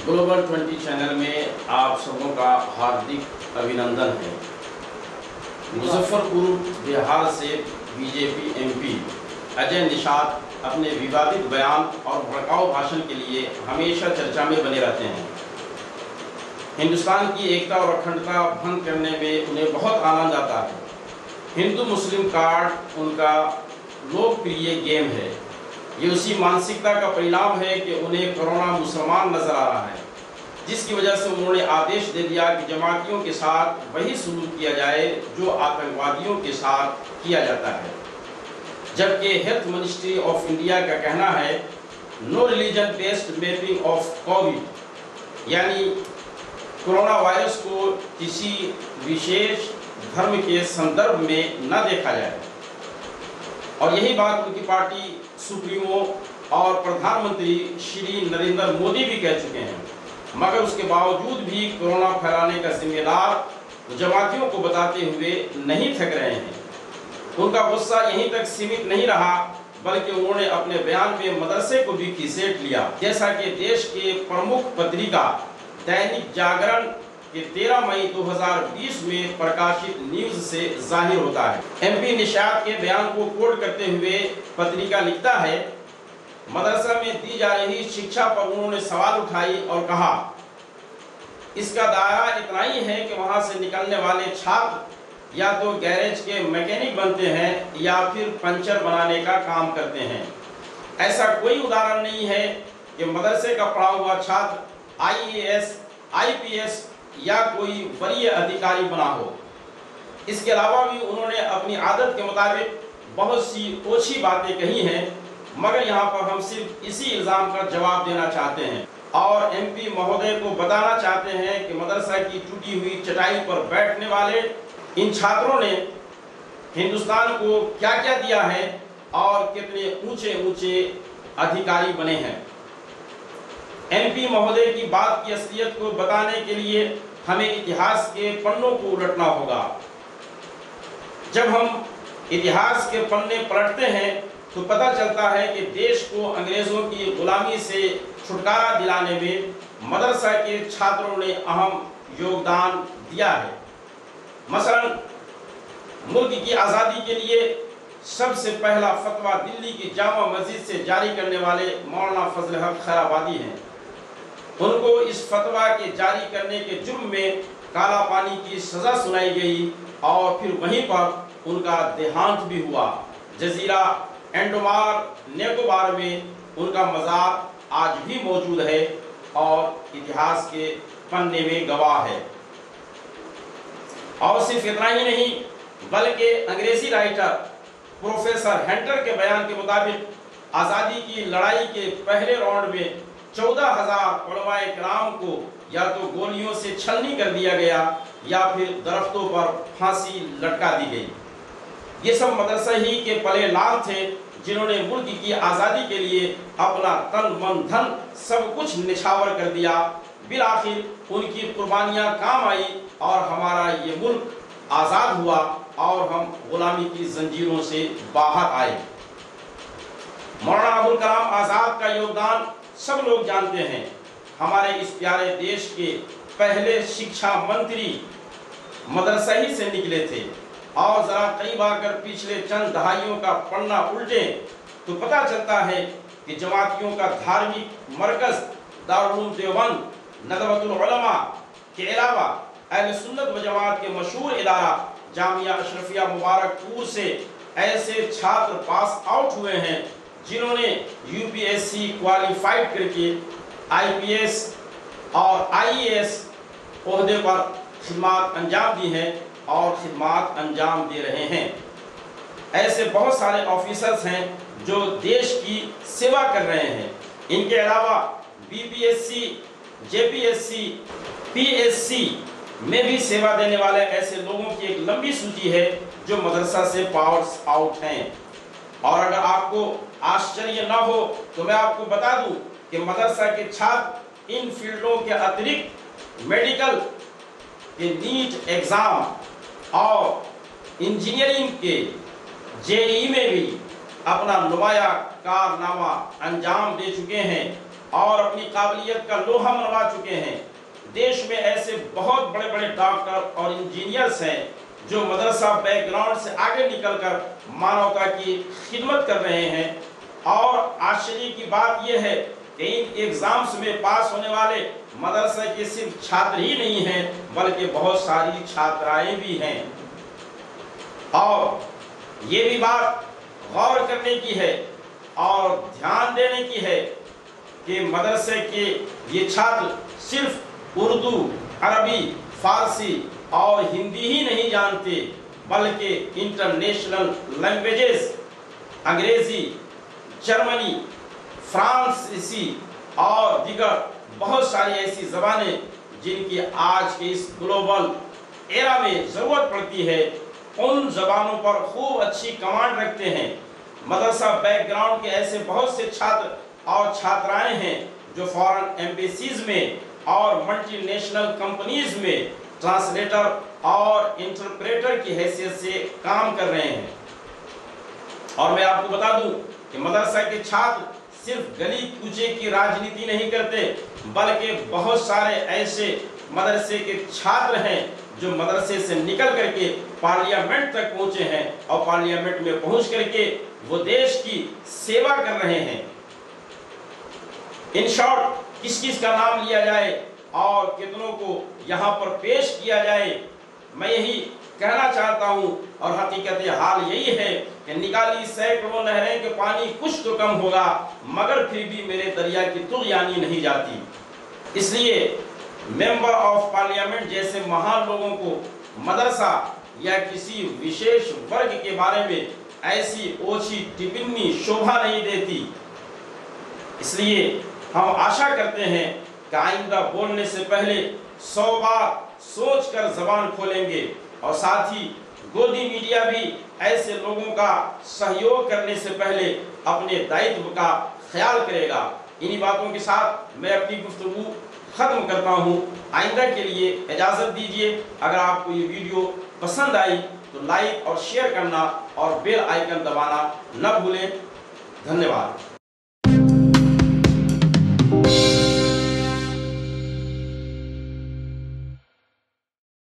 Global 20 channel में आप सबों का हार्दिक अभिनंदन है। मुजफ्फरपुर बिहार से बीजेपी एमपी अजय निषाद अपने विवादित बयान और भड़काऊ भाषण के लिए हमेशा चर्चा में बने रहते हैं। हिंदुस्तान की एकता और अखंडता भंग करने में उन्हें बहुत आनंद आता है। हिंदू मुस्लिम कार्ड उनका लोकप्रिय गेम है। ये उसी मानसिकता का परिणाम है कि उन्हें कोरोना मुसलमान नजर आ रहा है, जिसकी वजह से उन्होंने आदेश दे दिया कि जमातियों के साथ वही सलूक किया जाए जो आतंकवादियों के साथ किया जाता है। जबकि हेल्थ मिनिस्ट्री ऑफ इंडिया का कहना है no religion based mapping of covid, यानी कोरोना वायरस को किसी विशेष धर्म के संदर्भ में न देखा जाए। और यही बात उनकी पार्टी सुप्रीमो और प्रधानमंत्री श्री नरेंद्र मोदी भी कह चुके हैं, मगर उसके बावजूद भी कोरोना फैलाने का जिम्मेदार जमातियों को बताते हुए नहीं थक रहे हैं। उनका गुस्सा यहीं तक सीमित नहीं रहा, बल्कि उन्होंने अपने बयान में मदरसे को भी खिसेट लिया, जैसा कि देश के प्रमुख पत्रिका दैनिक जागरण के 13 मई 2020 में प्रकाशित न्यूज से जाहिर होता है। एमपी निषाद के बयान को कोट करते हुए पत्रिका लिखता है, मदरसा में दी जा रही शिक्षा पर उन्होंने सवाल उठाई और कहा इसका दायरा इतना ही है कि वहां से निकलने वाले छात्र या तो गैरेज के मैकेनिक बनते हैं या फिर पंचर बनाने का काम करते हैं। ऐसा कोई उदाहरण नहीं है कि मदरसे का पढ़ा हुआ छात्र IAS, IPS या कोई वरीय अधिकारी बना हो। इसके अलावा भी उन्होंने अपनी आदत के मुताबिक बहुत सी ओछी बातें कही हैं, मगर यहाँ पर हम सिर्फ इसी इल्जाम का जवाब देना चाहते हैं और एमपी महोदय को बताना चाहते हैं कि मदरसा की टूटी हुई चटाई पर बैठने वाले इन छात्रों ने हिंदुस्तान को क्या क्या दिया है और कितने ऊंचे ऊंचे अधिकारी बने हैं। एमपी महोदय की बात की असलियत को बताने के लिए हमें इतिहास के पन्नों को उलटना होगा। जब हम इतिहास के पन्ने पलटते हैं तो पता चलता है कि देश को अंग्रेजों की गुलामी से छुटकारा दिलाने में मदरसा के छात्रों ने अहम योगदान दिया है। मसलन मुल्क की आज़ादी के लिए सबसे पहला फतवा दिल्ली की जामा मस्जिद से जारी करने वाले मौलाना फजल हक खैराबादी हैं। उनको इस फतवा के जारी करने के जुर्म में काला पानी की सजा सुनाई गई और फिर वहीं पर उनका देहांत भी हुआ। जजीरा एंडोमार निकोबार में उनका मज़ार आज भी मौजूद है और इतिहास के पन्ने में गवाह है। और सिर्फ इतना ही नहीं, बल्कि अंग्रेजी राइटर प्रोफेसर हंटर के बयान के मुताबिक आज़ादी की लड़ाई के पहले राउंड में 14,000 उलमाए किराम को या तो गोलियों से छलनी कर दिया गया या फिर दरख्तों पर फांसी लटका दी गई। ये सब मदरसा ही के पले लाल थे, जिन्होंने मुल्क की आज़ादी के लिए अपना तन मन धन सब कुछ निछावर कर दिया। बिलाखिर उनकी कुर्बानियां काम आई और हमारा ये मुल्क आज़ाद हुआ और हम गुलामी की जंजीरों से बाहर आए। मौलाना अबुल कलाम आज़ाद का योगदान सब लोग जानते हैं। हमारे इस प्यारे देश के पहले शिक्षा मंत्री मदरसा ही से निकले थे और जरा कई बार अगर पिछले चंद दहाइयों का पन्ना उल्टे तो पता चलता है कि जमातियों का धार्मिक मरकज दारुल उलूम देवबंद नदवतुल उलमा के अलावा अहले सुन्नत व जमात के मशहूर इदारा जामिया अशरफिया मुबारकपुर से ऐसे छात्र पास आउट हुए हैं जिन्होंने UPSC क्वालिफाइड करके IPS और IAS ओहदे पर खिदमत अंजाम दी हैं और खिदमत अंजाम दे रहे हैं। ऐसे बहुत सारे ऑफिसर्स हैं जो देश की सेवा कर रहे हैं। इनके अलावा BPSC, JPSC, PSC में भी सेवा देने वाले ऐसे लोगों की एक लंबी सूची है जो मदरसा से पावर्स आउट हैं। और अगर आपको आश्चर्य न हो तो मैं आपको बता दूं कि मदरसा के छात्र इन फील्डों के अतिरिक्त मेडिकल के नीट एग्जाम और इंजीनियरिंग के JEE में भी अपना नुमाया कारनामा अंजाम दे चुके हैं। और अपनी काबिलियत का लोहा मनवा चुके हैं। देश में ऐसे बहुत बड़े बड़े डॉक्टर और इंजीनियर्स हैं जो मदरसा बैकग्राउंड से आगे निकलकर मानवता की खिदमत कर रहे हैं। और आश्चर्य की बात यह है कि इन एग्जाम्स में पास होने वाले मदरसा के सिर्फ छात्र ही नहीं हैं, बल्कि बहुत सारी छात्राएं भी हैं। और ये भी बात गौर करने की है और ध्यान देने की है कि मदरसे के ये छात्र सिर्फ उर्दू, अरबी, फारसी और हिंदी ही नहीं जानते, बल्कि इंटरनेशनल लैंग्वेजेस, अंग्रेजी, जर्मनी, फ्रांसीसी और दीगर बहुत सारी ऐसी ज़बानें जिनकी आज के इस ग्लोबल एरा में ज़रूरत पड़ती है, उन ज़बानों पर खूब अच्छी कमांड रखते हैं। मदरसा बैकग्राउंड के ऐसे बहुत से छात्र और छात्राएं हैं जो फॉरेन एम्बेसीज में और मल्टीनेशनल कंपनीज में ट्रांसलेटर और इंटरप्रेटर की हैसियत से काम कर रहे हैं। और मैं आपको बता दूं कि मदरसा के छात्र सिर्फ गली कूचे की राजनीति नहीं करते, बल्कि बहुत सारे ऐसे मदरसे के छात्र हैं जो मदरसे से निकल करके पार्लियामेंट तक पहुंचे हैं और पार्लियामेंट में पहुंच करके वो देश की सेवा कर रहे हैं। इन शॉर्ट किस किस का नाम लिया जाए और कितनों को यहाँ पर पेश किया जाए, मैं यही कहना चाहता हूँ। और हकीकत हाल यही है कि निकाली सैकड़ों नहरें के पानी कुछ तो कम होगा, मगर फिर भी मेरे दरिया की तुग़यानी नहीं जाती। इसलिए मेंबर ऑफ पार्लियामेंट जैसे महान लोगों को मदरसा या किसी विशेष वर्ग के बारे में ऐसी ओछी टिप्पणी शोभा नहीं देती। इसलिए हम आशा करते हैं कि आइंदा बोलने से पहले 100 बार सोचकर जबान खोलेंगे और साथ ही गोदी मीडिया भी ऐसे लोगों का सहयोग करने से पहले अपने दायित्व का ख्याल करेगा। इन्हीं बातों के साथ मैं अपनी गुफ्तगू खत्म करता हूँ। आइंदा के लिए इजाज़त दीजिए। अगर आपको ये वीडियो पसंद आई तो लाइक और शेयर करना और बेल आइकन दबाना न भूलें। धन्यवाद।